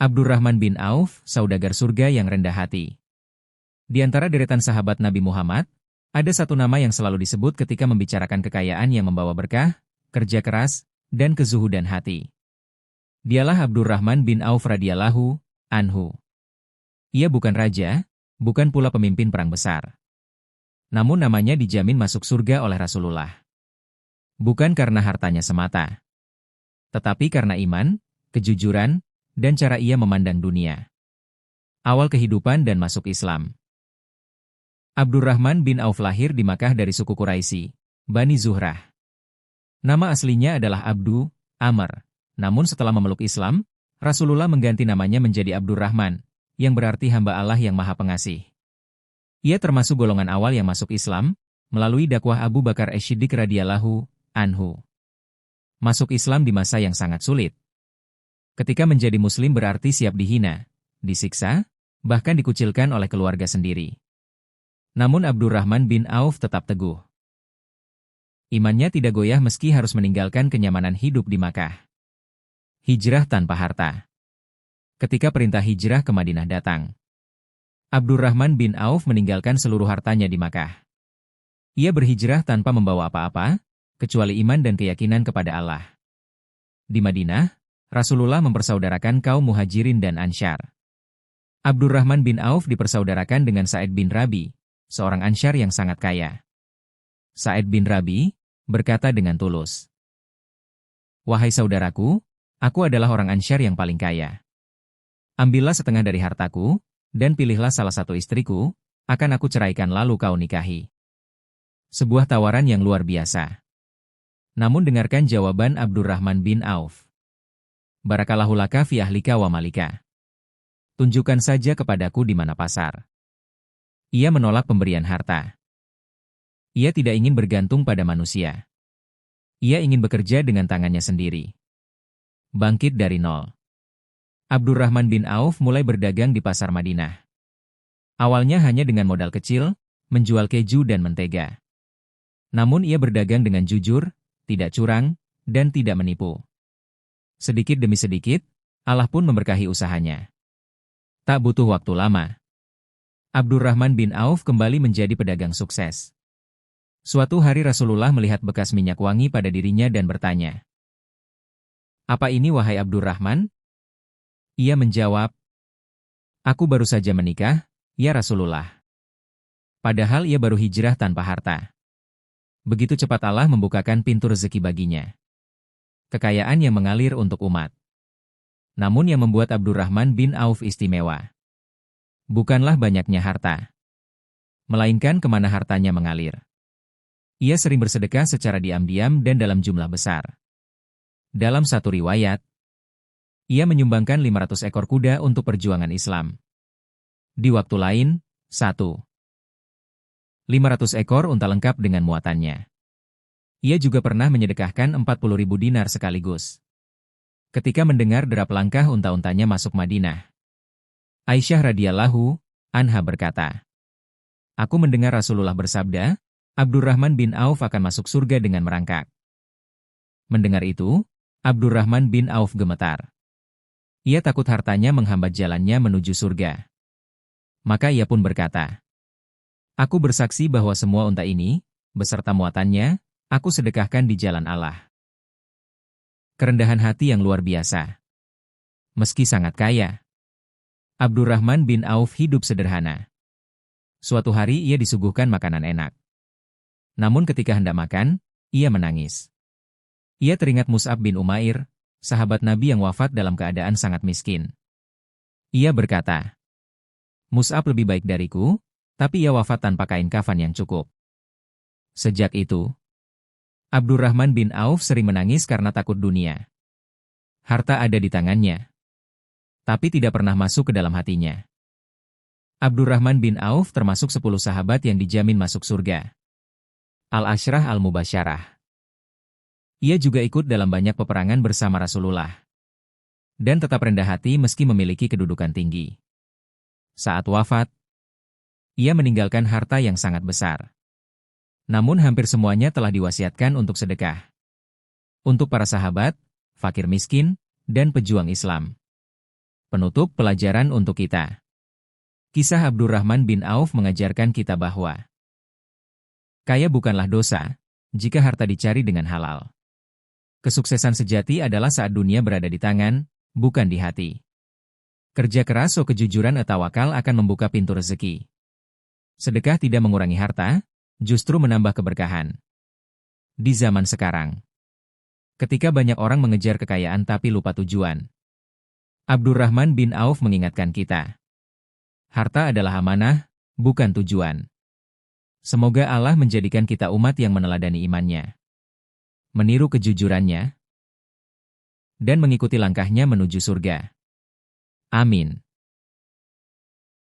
Abdurrahman bin Auf, saudagar surga yang rendah hati. Di antara deretan sahabat Nabi Muhammad, ada satu nama yang selalu disebut ketika membicarakan kekayaan yang membawa berkah, kerja keras, dan kezuhudan hati. Dialah Abdurrahman bin Auf radhiyallahu anhu. Ia bukan raja, bukan pula pemimpin perang besar. Namun namanya dijamin masuk surga oleh Rasulullah. Bukan karena hartanya semata, tetapi karena iman, kejujuran, dan cara ia memandang dunia. Awal kehidupan dan masuk Islam. Abdurrahman bin Auf lahir di Makkah dari suku Quraisy, Bani Zuhrah. Nama aslinya adalah Abdu Amr. Namun setelah memeluk Islam, Rasulullah mengganti namanya menjadi Abdurrahman, yang berarti hamba Allah yang Maha Pengasih. Ia termasuk golongan awal yang masuk Islam, melalui dakwah Abu Bakar As-Siddiq radhiyallahu anhu. Masuk Islam di masa yang sangat sulit. Ketika menjadi muslim berarti siap dihina, disiksa, bahkan dikucilkan oleh keluarga sendiri. Namun Abdurrahman bin Auf tetap teguh. Imannya tidak goyah meski harus meninggalkan kenyamanan hidup di Makkah. Hijrah tanpa harta. Ketika perintah hijrah ke Madinah datang, Abdurrahman bin Auf meninggalkan seluruh hartanya di Makkah. Ia berhijrah tanpa membawa apa-apa, kecuali iman dan keyakinan kepada Allah. Di Madinah, Rasulullah mempersaudarakan kaum Muhajirin dan Ansyar. Abdurrahman bin Auf dipersaudarakan dengan Sa'id bin Rabi, seorang Ansyar yang sangat kaya. Sa'id bin Rabi berkata dengan tulus, "Wahai saudaraku, aku adalah orang Ansyar yang paling kaya. Ambillah setengah dari hartaku, dan pilihlah salah satu istriku, akan aku ceraikan lalu kau nikahi." Sebuah tawaran yang luar biasa. Namun dengarkan jawaban Abdurrahman bin Auf. "Barakallahu laka fi ahlika wa malika. Tunjukkan saja kepadaku di mana pasar." Ia menolak pemberian harta. Ia tidak ingin bergantung pada manusia. Ia ingin bekerja dengan tangannya sendiri. Bangkit dari nol. Abdurrahman bin Auf mulai berdagang di pasar Madinah. Awalnya hanya dengan modal kecil, menjual keju dan mentega. Namun ia berdagang dengan jujur, tidak curang, dan tidak menipu. Sedikit demi sedikit, Allah pun memberkahi usahanya. Tak butuh waktu lama, Abdurrahman bin Auf kembali menjadi pedagang sukses. Suatu hari Rasulullah melihat bekas minyak wangi pada dirinya dan bertanya, "Apa ini wahai Abdurrahman?" Ia menjawab, "Aku baru saja menikah, ya Rasulullah." Padahal ia baru hijrah tanpa harta. Begitu cepat Allah membukakan pintu rezeki baginya. Kekayaan yang mengalir untuk umat. Namun yang membuat Abdurrahman bin Auf istimewa, bukanlah banyaknya harta, melainkan kemana hartanya mengalir. Ia sering bersedekah secara diam-diam dan dalam jumlah besar. Dalam satu riwayat, ia menyumbangkan 500 ekor kuda untuk perjuangan Islam. Di waktu lain, 500 ekor unta lengkap dengan muatannya. Ia juga pernah menyedekahkan 40.000 dinar sekaligus. Ketika mendengar derap langkah unta-untanya masuk Madinah, Aisyah radhiyallahu anha berkata, "Aku mendengar Rasulullah bersabda, Abdurrahman bin Auf akan masuk surga dengan merangkak." Mendengar itu, Abdurrahman bin Auf gemetar. Ia takut hartanya menghambat jalannya menuju surga. Maka ia pun berkata, "Aku bersaksi bahwa semua unta ini, beserta muatannya, aku sedekahkan di jalan Allah." Kerendahan hati yang luar biasa. Meski sangat kaya, Abdurrahman bin Auf hidup sederhana. Suatu hari ia disuguhkan makanan enak. Namun ketika hendak makan, ia menangis. Ia teringat Mus'ab bin Umair, sahabat Nabi yang wafat dalam keadaan sangat miskin. Ia berkata, "Mus'ab lebih baik dariku, tapi ia wafat tanpa kain kafan yang cukup." Sejak itu, Abdurrahman bin Auf sering menangis karena takut dunia. Harta ada di tangannya, tapi tidak pernah masuk ke dalam hatinya. Abdurrahman bin Auf termasuk 10 sahabat yang dijamin masuk surga. Al-Ashrah Al-Mubasyarah. Ia juga ikut dalam banyak peperangan bersama Rasulullah. Dan tetap rendah hati meski memiliki kedudukan tinggi. Saat wafat, ia meninggalkan harta yang sangat besar. Namun hampir semuanya telah diwasiatkan untuk sedekah. Untuk para sahabat, fakir miskin, dan pejuang Islam. Penutup pelajaran untuk kita. Kisah Abdurrahman bin Auf mengajarkan kita bahwa kaya bukanlah dosa, jika harta dicari dengan halal. Kesuksesan sejati adalah saat dunia berada di tangan, bukan di hati. Kerja keras kejujuran atau tawakal akan membuka pintu rezeki. Sedekah tidak mengurangi harta, justru menambah keberkahan. Di zaman sekarang, ketika banyak orang mengejar kekayaan tapi lupa tujuan, Abdurrahman bin Auf mengingatkan kita. Harta adalah amanah, bukan tujuan. Semoga Allah menjadikan kita umat yang meneladani imannya, meniru kejujurannya, dan mengikuti langkahnya menuju surga. Amin.